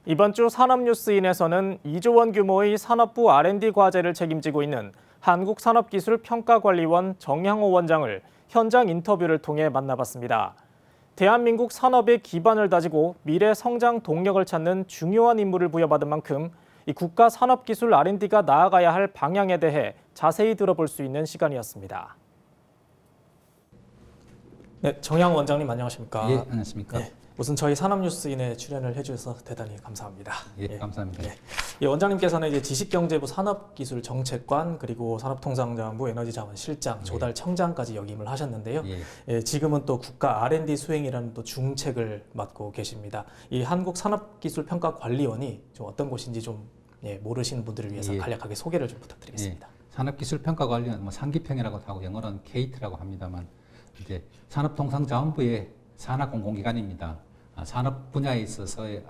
이번 주 산업뉴스인에서는 2조 원 규모의 산업부 R&D 과제를 책임지고 있는 한국산업기술평가관리원 정향호 원장을 현장 인터뷰를 통해 만나봤습니다. 대한민국 산업의 기반을 다지고 미래 성장 동력을 찾는 중요한 임무를 부여받은 만큼 이 국가 산업기술 R&D가 나아가야 할 방향에 대해 자세히 들어볼 수 있는 시간이었습니다. 네, 정향호 원장님 안녕하십니까? 예, 안녕하십니까? 네, 우선 저희 산업뉴스인에 출연을 해주셔서 대단히 감사합니다. 예, 감사합니다. 예, 원장님께서는 이제 지식경제부 산업기술정책관 그리고 산업통상자원부 에너지자원실장, 조달청장까지 역임을 하셨는데요. 예, 지금은 또 국가 R&D 수행이라는 또 중책을 맡고 계십니다. 이 한국산업기술평가관리원이 좀 어떤 곳인지 좀 모르시는 분들을 위해서 간략하게 소개를 좀 부탁드리겠습니다. 산업기술평가관리원, 상기평이라고 하고 영어로는 KT라고 합니다만, 이제 산업통상자원부의 산하공공기관입니다. 산업 분야에 있어서의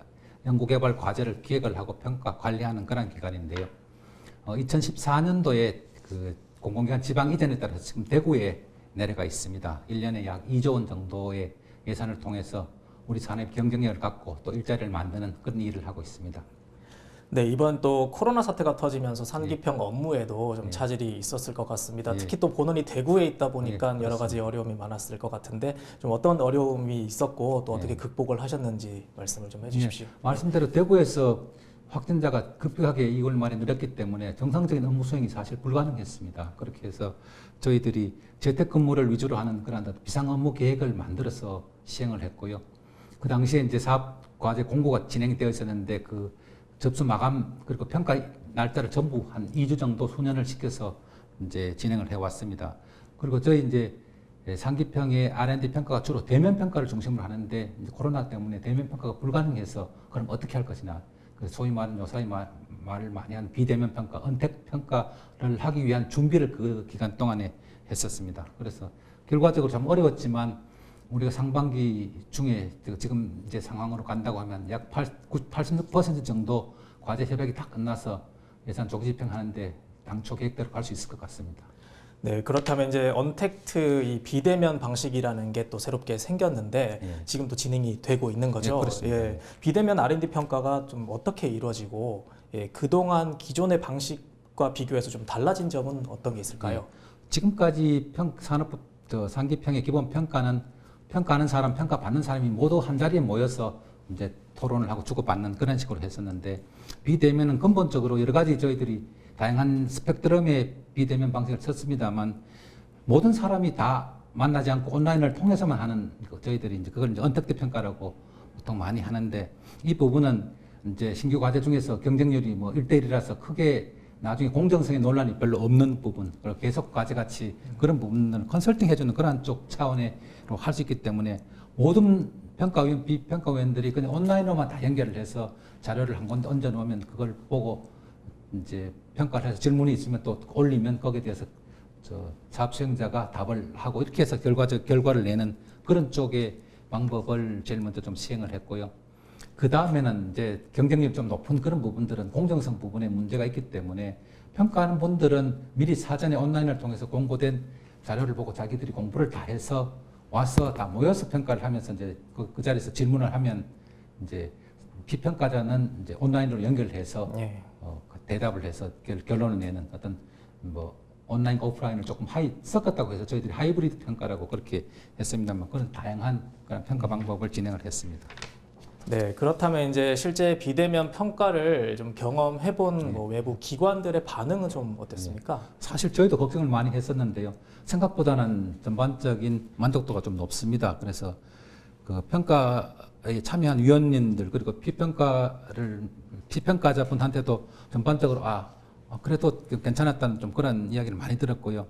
연구개발 과제를 기획을 하고 평가 관리하는 그런 기관인데요. 2014년도에 그 공공기관 지방 이전에 따라서 지금 대구에 내려가 있습니다. 1년에 약 2조 원 정도의 예산을 통해서 우리 산업의 경쟁력을 갖고 또 일자리를 만드는 그런 일을 하고 있습니다. 네, 이번 또 코로나 사태가 터지면서 상기평 업무에도 좀 차질이 있었을 것 같습니다. 특히 또 본원이 대구에 있다 보니까 여러 가지 어려움이 많았을 것 같은데 좀 어떤 어려움이 있었고 또 어떻게 극복을 하셨는지 말씀을 좀 해주십시오. 말씀대로 대구에서 확진자가 급격하게 2월 말에 늘었기 때문에 정상적인 업무 수행이 사실 불가능했습니다. 그렇게 해서 저희들이 재택근무를 위주로 하는 그런 비상 업무 계획을 만들어서 시행을 했고요. 그 당시에 이제 사업 과제 공고가 진행되어 있었는데 그 접수 마감 그리고 평가 날짜를 전부 한 2주 정도 수년을 시켜서 이제 진행을 해왔습니다. 그리고 저희 이제 상기평의 R&D 평가가 주로 대면 평가를 중심으로 하는데 이제 코로나 때문에 대면 평가가 불가능해서 그럼 어떻게 할 것이냐. 그래서 소위 말하는 요사이 말을 많이 하는 비대면 평가, 언택 평가를 하기 위한 준비를 그 기간 동안에 했었습니다. 그래서 결과적으로 좀 어려웠지만 우리가 상반기 중에 지금 이제 상황으로 간다고 하면 약 86% 정도 과제 협약이 다 끝나서 예산 조기 집행하는데 당초 계획대로 갈 수 있을 것 같습니다. 네, 그렇다면 이제 언택트 이 비대면 방식이라는 게 또 새롭게 생겼는데 지금 또 진행이 되고 있는 거죠. 그렇습니다. 비대면 R&D 평가가 좀 어떻게 이루어지고 그동안 기존의 방식과 비교해서 좀 달라진 점은 어떤 게 있을까요? 지금까지 산업부 상기평의 기본 평가는 평가하는 사람, 평가받는 사람이 모두 한 자리에 모여서 이제 토론을 하고 주고받는 그런 식으로 했었는데 비대면은 근본적으로 여러 가지 저희들이 다양한 스펙트럼의 비대면 방식을 썼습니다만 모든 사람이 다 만나지 않고 온라인을 통해서만 하는 저희들이 이제 그걸 이제 언택트 평가라고 보통 많이 하는데 이 부분은 이제 신규 과제 중에서 경쟁률이 뭐 1대1이라서 크게 나중에 공정성의 논란이 별로 없는 부분, 그리고 계속 과제같이 그런 부분들은 컨설팅 해주는 그런 쪽 차원으로 할 수 있기 때문에 모든 평가위원, 비평가위원들이 그냥 온라인으로만 다 연결을 해서 자료를 한 군데 얹어 놓으면 그걸 보고 이제 평가를 해서 질문이 있으면 또 올리면 거기에 대해서 사업 수행자가 답을 하고 이렇게 해서 결과를 내는 그런 쪽의 방법을 제일 먼저 좀 시행을 했고요. 그 다음에는 이제 경쟁력 좀 높은 그런 부분들은 공정성 부분에 문제가 있기 때문에 평가하는 분들은 미리 사전에 온라인을 통해서 공고된 자료를 보고 자기들이 공부를 다 해서 와서 다 모여서 평가를 하면서 이제 그 자리에서 질문을 하면 이제 비평가자는 이제 온라인으로 연결해서 대답을 해서 결론을 내는 어떤 뭐 온라인 오프라인을 조금 섞었다고 해서 저희들이 하이브리드 평가라고 그렇게 했습니다만 그런 다양한 그런 평가 방법을 진행을 했습니다. 네, 그렇다면 이제 실제 비대면 평가를 좀 경험해본 뭐 외부 기관들의 반응은 좀 어땠습니까? 사실 저희도 걱정을 많이 했었는데요. 생각보다는 전반적인 만족도가 좀 높습니다. 그래서 그 평가에 참여한 위원님들 그리고 피평가자분한테도 전반적으로 그래도 괜찮았다는 좀 그런 이야기를 많이 들었고요.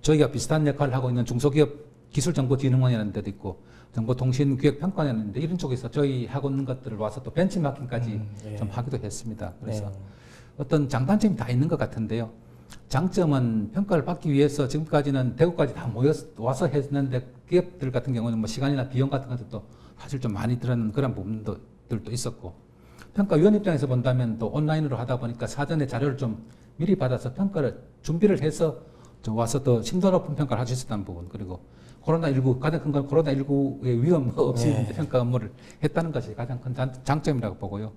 저희가 비슷한 역할을 하고 있는 중소기업 기술정보진흥원이라는 데도 있고 정보통신기획평가원이었는데 이런 쪽에서 저희 하고 있는 것들을 와서 또 벤치마킹까지 좀 하기도 했습니다. 그래서 어떤 장단점이 다 있는 것 같은데요. 장점은 평가를 받기 위해서 지금까지는 대구까지 다 와서 했는데 기업들 같은 경우는 뭐 시간이나 비용 같은 것도 사실 좀 많이 들었는 그런 부분들도 있었고 평가위원 입장에서 본다면 또 온라인으로 하다 보니까 사전에 자료를 좀 미리 받아서 평가를 준비를 해서 와서 더 심도 높은 평가를 할 수 있었다는 부분 그리고 코로나19 가장 큰 건 코로나19의 위험 없이 네. 이제 평가 업무를 했다는 것이 가장 큰 장점이라고 보고요.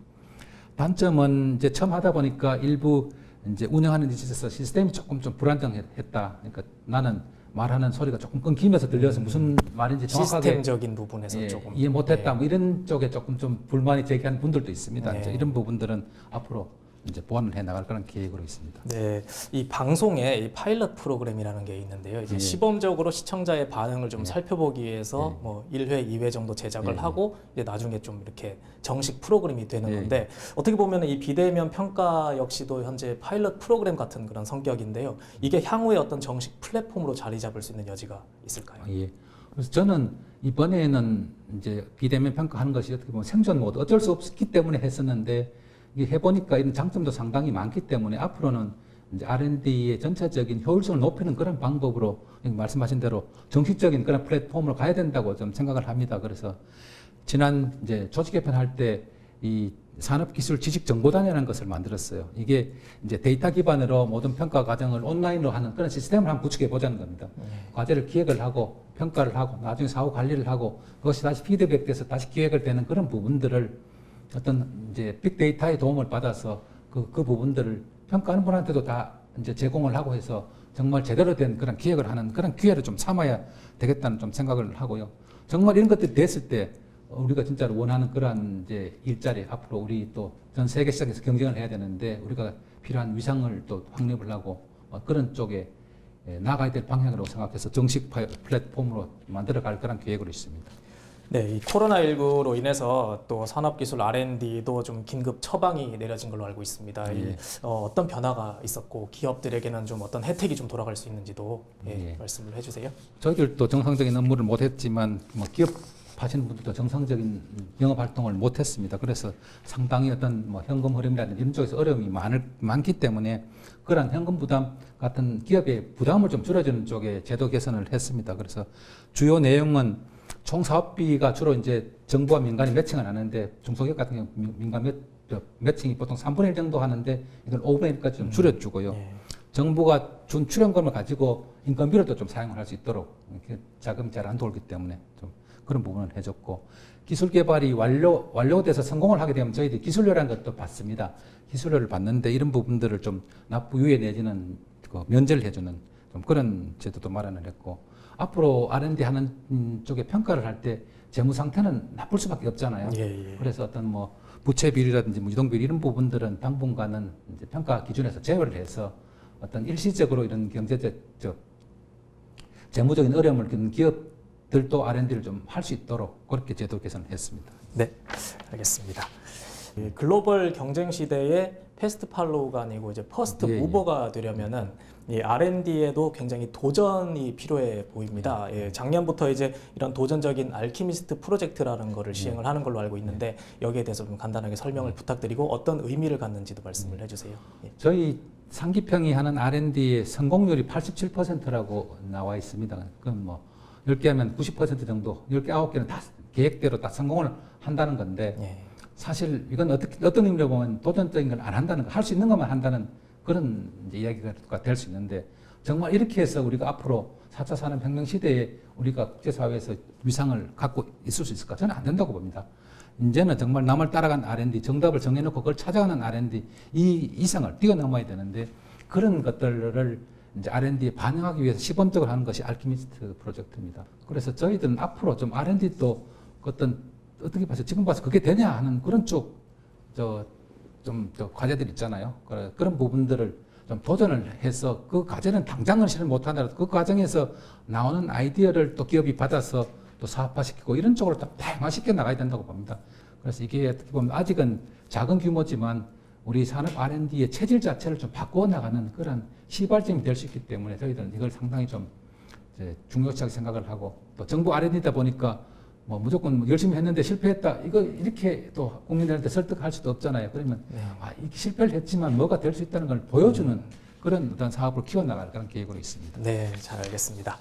단점은 이제 처음 하다 보니까 일부 이제 운영하는 데 있어서 시스템이 조금 좀 불안정했다. 그러니까 나는 말하는 소리가 조금 끊기면서 들려서 무슨 말인지 정확하게 시스템적인 부분에서 조금 이해 못했다. 뭐 이런 쪽에 조금 좀 불만이 제기한 분들도 있습니다. 네. 이제 이런 부분들은 앞으로 이제 보완을 해 나갈 그런 계획으로 있습니다. 네, 이 방송에 이 파일럿 프로그램이라는 게 있는데요. 이제 예. 시범적으로 시청자의 반응을 좀 예. 살펴보기 위해서 예. 뭐 1회, 2회 정도 제작을 예. 하고 이제 나중에 좀 이렇게 정식 프로그램이 되는 예. 건데 어떻게 보면 이 비대면 평가 역시도 현재 파일럿 프로그램 같은 그런 성격인데요. 이게 향후에 어떤 정식 플랫폼으로 자리 잡을 수 있는 여지가 있을까요? 예. 그래서 저는 이번에는 이제 비대면 평가하는 것이 어떻게 보면 생존 모드 어쩔 수 없기 때문에 했었는데 이게 해보니까 이런 장점도 상당히 많기 때문에 앞으로는 이제 R&D의 전체적인 효율성을 높이는 그런 방법으로 말씀하신 대로 정식적인 그런 플랫폼으로 가야 된다고 좀 생각을 합니다. 그래서 지난 이제 조직 개편할 때 이 산업기술지식정보단이라는 것을 만들었어요. 이게 이제 데이터 기반으로 모든 평가 과정을 온라인으로 하는 그런 시스템을 한번 구축해 보자는 겁니다. 과제를 기획을 하고 평가를 하고 나중에 사후 관리를 하고 그것이 다시 피드백돼서 다시 기획을 되는 그런 부분들을 어떤 이제 빅데이터의 도움을 받아서 그 부분들을 평가하는 분한테도 다 이제 제공을 하고 해서 정말 제대로 된 그런 기획을 하는 그런 기회를 좀 삼아야 되겠다는 좀 생각을 하고요. 정말 이런 것들이 됐을 때 우리가 진짜로 원하는 그런 이제 일자리 앞으로 우리 또 전 세계 시장에서 경쟁을 해야 되는데 우리가 필요한 위상을 또 확립을 하고 그런 쪽에 나가야 될 방향으로 생각해서 정식 플랫폼으로 만들어갈 그런 계획으로 있습니다. 네, 이 코로나19로 인해서 또 산업기술 R&D도 좀 긴급 처방이 내려진 걸로 알고 있습니다. 예. 어떤 변화가 있었고 기업들에게는 좀 어떤 혜택이 좀 돌아갈 수 있는지도 예. 말씀을 해주세요. 저희들도 정상적인 업무를 못했지만 뭐 기업 하시는 분들도 정상적인 영업 활동을 못했습니다. 그래서 상당히 어떤 뭐 현금 흐름이라든지 이런 쪽에서 어려움이 많기 때문에 그런 현금 부담 같은 기업의 부담을 좀 줄여주는 쪽에 제도 개선을 했습니다. 그래서 주요 내용은 총 사업비가 주로 이제 정부와 민간이 매칭을 하는데 중소기업 같은 경우 민간 매칭이 보통 3분의 1 정도 하는데 이걸 5분의 1까지 좀 줄여주고요. 예. 정부가 준 출연금을 가지고 인건비를 또 좀 사용을 할 수 있도록 이렇게 자금이 잘 안 돌기 때문에 좀 그런 부분을 해줬고 기술 개발이 완료돼서 성공을 하게 되면 저희들이 기술료라는 것도 받습니다. 기술료를 받는데 이런 부분들을 좀 납부 유예 내지는 그 면제를 해주는 좀 그런 제도도 마련을 했고 앞으로 R&D 하는 쪽에 평가를 할 때 재무 상태는 나쁠 수밖에 없잖아요. 예. 그래서 어떤 뭐 부채 비율이라든지 뭐 유동 비율 이런 부분들은 당분간은 이제 평가 기준에서 제외를 해서 어떤 일시적으로 이런 경제적 재무적인 어려움을 겪는 기업들도 R&D를 좀 할 수 있도록 그렇게 제도 개선을 했습니다. 네, 알겠습니다. 이 글로벌 경쟁 시대에 패스트 팔로우가 아니고 이제 퍼스트 예, 무버가 되려면은 이 R&D에도 굉장히 도전이 필요해 보입니다. 예, 작년부터 이제 이런 도전적인 알키미스트 프로젝트라는 거를 시행을 하는 걸로 알고 있는데 여기에 대해서 좀 간단하게 설명을 부탁드리고 어떤 의미를 갖는지도 말씀을 해주세요. 예. 저희 상기평이 하는 R&D의 성공률이 87%라고 나와 있습니다. 그건 뭐 10개 하면 90% 정도, 10개, 9개는 다 계획대로 다 성공을 한다는 건데 예. 사실 이건 어떤 의미로 보면 도전적인 걸 안 한다는 거, 할 수 있는 것만 한다는 그런 이제 이야기가 될 수 있는데 정말 이렇게 해서 우리가 앞으로 4차 산업혁명 시대에 우리가 국제사회에서 위상을 갖고 있을 수 있을까? 저는 안 된다고 봅니다. 이제는 정말 남을 따라간 R&D, 정답을 정해놓고 그걸 찾아가는 R&D, 이 이상을 뛰어넘어야 되는데 그런 것들을 이제 R&D에 반영하기 위해서 시범적으로 하는 것이 알키미스트 프로젝트입니다. 그래서 저희들은 앞으로 좀 R&D도 어떻게 봐서 지금 봐서 그게 되냐 하는 그런 과제들 있잖아요. 그런 부분들을 좀 도전을 해서 그 과제는 당장은 실현 못하더라도 그 과정에서 나오는 아이디어를 또 기업이 받아서 또 사업화시키고 이런 쪽으로 좀 다양화시켜 나가야 된다고 봅니다. 그래서 이게 어떻게 보면 아직은 작은 규모지만 우리 산업 R&D의 체질 자체를 좀 바꾸어 나가는 그런 시발점이 될 수 있기 때문에 저희들은 이걸 상당히 좀 이제 중요시하게 생각을 하고 또 정부 R&D다 보니까 뭐 무조건 열심히 했는데 실패했다. 이거 이렇게 또 국민들한테 설득할 수도 없잖아요. 그러면 이게 실패를 했지만 뭐가 될 수 있다는 걸 보여주는 그런 어떤 사업을 키워나갈 그런 계획으로 있습니다. 네, 잘 알겠습니다.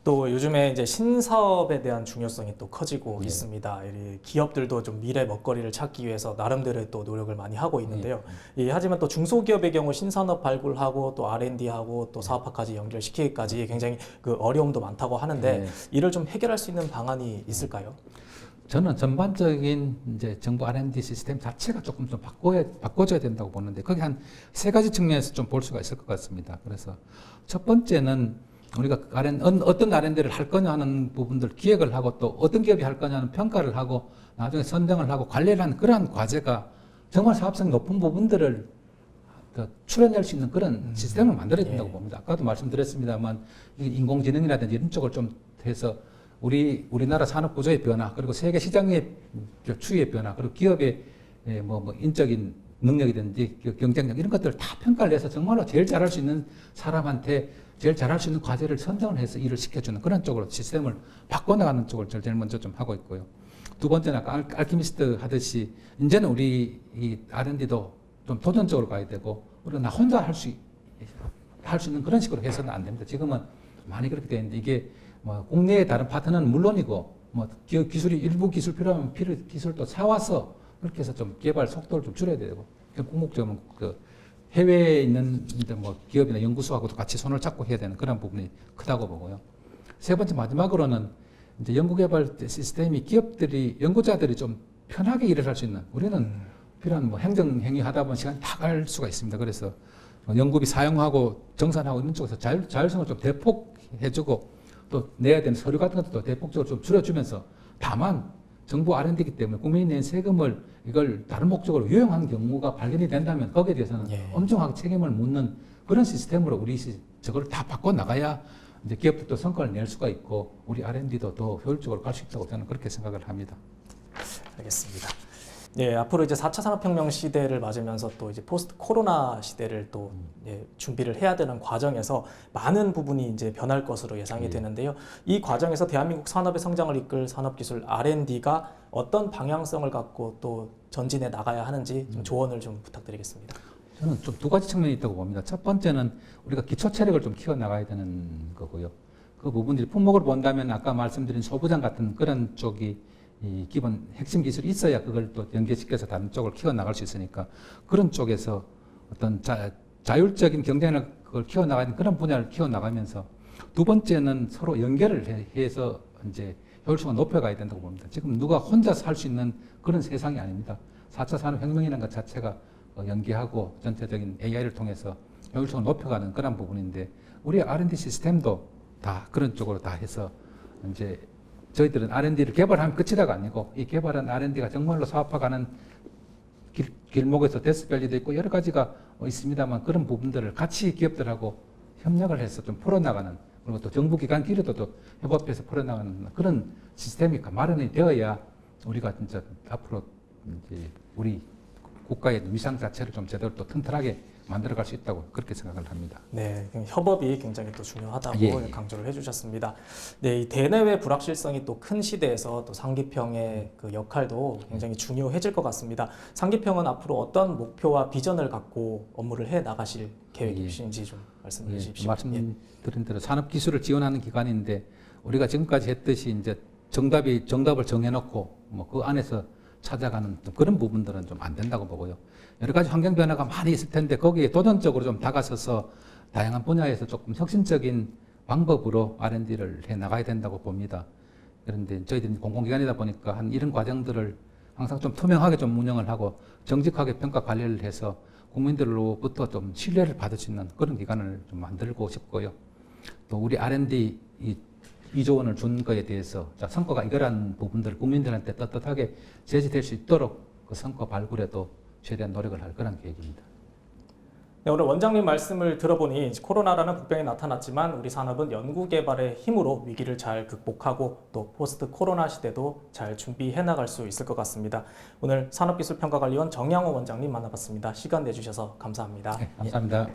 또 요즘에 이제 신사업에 대한 중요성이 또 커지고 있습니다. 이 기업들도 좀 미래 먹거리를 찾기 위해서 나름대로의 또 노력을 많이 하고 있는데요. 하지만 또 중소기업의 경우 신산업 발굴하고 또 R&D하고 또 사업화까지 연결시키기까지 굉장히 그 어려움도 많다고 하는데 이를 좀 해결할 수 있는 방안이 있을까요? 저는 전반적인 이제 정부 R&D 시스템 자체가 조금 좀 바꿔줘야 된다고 보는데 거기 한 세 가지 측면에서 좀 볼 수가 있을 것 같습니다. 그래서 첫 번째는 우리가 어떤 R&D를 할 거냐 하는 부분들 기획을 하고 또 어떤 기업이 할 거냐는 평가를 하고 나중에 선정을 하고 관리를 하는 그러한 과제가 정말 사업성이 높은 부분들을 출연할 수 있는 그런 시스템을 만들어야 된다고 봅니다. 아까도 말씀드렸습니다만 인공지능이라든지 이런 쪽을 좀 해서 우리나라 산업 구조의 변화 그리고 세계 시장의 추이의 변화 그리고 기업의 뭐 인적인 능력이든지 경쟁력 이런 것들을 다 평가를 해서 정말로 제일 잘할 수 있는 사람한테 제일 잘할 수 있는 과제를 선정을 해서 일을 시켜주는 그런 쪽으로 시스템을 바꿔나가는 쪽을 제일 먼저 좀 하고 있고요. 두 번째는 아까 알키미스트 하듯이 이제는 우리 이 R&D도 좀 도전적으로 가야 되고 그리고 나 혼자 할 수 있는 그런 식으로 해서는 안 됩니다. 지금은 많이 그렇게 되어 있는데 이게 뭐 국내의 다른 파트너는 물론이고 뭐 일부 기술 필요하면 기술도 사와서 그렇게 해서 좀 개발 속도를 좀 줄여야 되고 궁극적으로 해외에 있는 이제 뭐 기업이나 연구소하고도 같이 손을 잡고 해야 되는 그런 부분이 크다고 보고요. 세 번째 마지막으로는 이제 연구개발 시스템이 연구자들이 좀 편하게 일을 할 수 있는 우리는 필요한 뭐 행정행위 하다 보면 시간이 다 갈 수가 있습니다. 그래서 연구비 사용하고 정산하고 이런 쪽에서 자율성을 좀 대폭해주고 또 내야 되는 서류 같은 것도 대폭적으로 좀 줄여주면서 다만 정부 R&D이기 때문에 국민이 낸 세금을 이걸 다른 목적으로 유용한 경우가 발견이 된다면 거기에 대해서는 엄정하게 책임을 묻는 그런 시스템으로 저걸 다 바꿔 나가야 이제 기업들도 성과를 낼 수가 있고 우리 R&D도 더 효율적으로 갈 수 있다고 저는 그렇게 생각을 합니다. 알겠습니다. 앞으로 이제 4차 산업혁명 시대를 맞으면서 또 이제 포스트 코로나 시대를 또 준비를 해야 되는 과정에서 많은 부분이 이제 변할 것으로 예상이 되는데요. 이 과정에서 대한민국 산업의 성장을 이끌 산업기술 R&D가 어떤 방향성을 갖고 또 전진해 나가야 하는지 좀 조언을 좀 부탁드리겠습니다. 저는 좀 두 가지 측면이 있다고 봅니다. 첫 번째는 우리가 기초 체력을 좀 키워 나가야 되는 거고요. 그 부분들이 품목을 본다면 아까 말씀드린 소부장 같은 그런 쪽이 이 기본 핵심 기술이 있어야 그걸 또 연계시켜서 다른 쪽을 키워 나갈 수 있으니까 그런 쪽에서 어떤 자율적인 경쟁력을 키워 나가는 그런 분야를 키워 나가면서 두 번째는 서로 연결을 해서 이제 효율성을 높여가야 된다고 봅니다. 지금 누가 혼자서 할 수 있는 그런 세상이 아닙니다. 4차 산업혁명이라는 것 자체가 연계하고 전체적인 AI를 통해서 효율성을 높여가는 그런 부분인데 우리 R&D 시스템도 다 그런 쪽으로 다 해서 이제 저희들은 R&D를 개발하면 끝이다가 아니고 이 개발한 R&D가 정말로 사업화가는 길목에서 데스밸리도 있고 여러 가지가 있습니다만 그런 부분들을 같이 기업들하고 협력을 해서 좀 풀어나가는 그리고 또 정부기관끼리도 또 협업해서 풀어나가는 그런 시스템이 마련이 되어야 우리가 진짜 앞으로 이제 우리 국가의 위상 자체를 좀 제대로 또 튼튼하게 만들어갈 수 있다고 그렇게 생각을 합니다. 네, 협업이 굉장히 또 중요하다고 강조를 해주셨습니다. 네, 이 대내외 불확실성이 또 큰 시대에서 또 상기평의 그 역할도 굉장히 중요해질 것 같습니다. 상기평은 앞으로 어떤 목표와 비전을 갖고 업무를 해 나가실 계획이신지 좀 말씀해 주십시오. 말씀드린 대로 산업기술을 지원하는 기관인데 우리가 지금까지 했듯이 이제 정답을 정해놓고 뭐 그 안에서 찾아가는 그런 부분들은 좀 안 된다고 보고요. 여러 가지 환경 변화가 많이 있을 텐데 거기에 도전적으로 좀 다가서서 다양한 분야에서 조금 혁신적인 방법으로 R&D를 해 나가야 된다고 봅니다. 그런데 저희들이 공공기관이다 보니까 이런 과정들을 항상 좀 투명하게 좀 운영을 하고 정직하게 평가 관리를 해서 국민들로부터 좀 신뢰를 받을 수 있는 그런 기관을 좀 만들고 싶고요. 또 우리 R&D 2조 원을 준 거에 대해서 성과가 이거라는 부분들을 국민들한테 떳떳하게 제시될 수 있도록 그 성과 발굴에도 최대한 노력을 할 그런 계획입니다. 네, 오늘 원장님 말씀을 들어보니 코로나라는 국병이 나타났지만 우리 산업은 연구개발의 힘으로 위기를 잘 극복하고 또 포스트 코로나 시대도 잘 준비해 나갈 수 있을 것 같습니다. 오늘 산업기술평가관리원 정양호 원장님 만나봤습니다. 시간 내주셔서 감사합니다. 네, 감사합니다.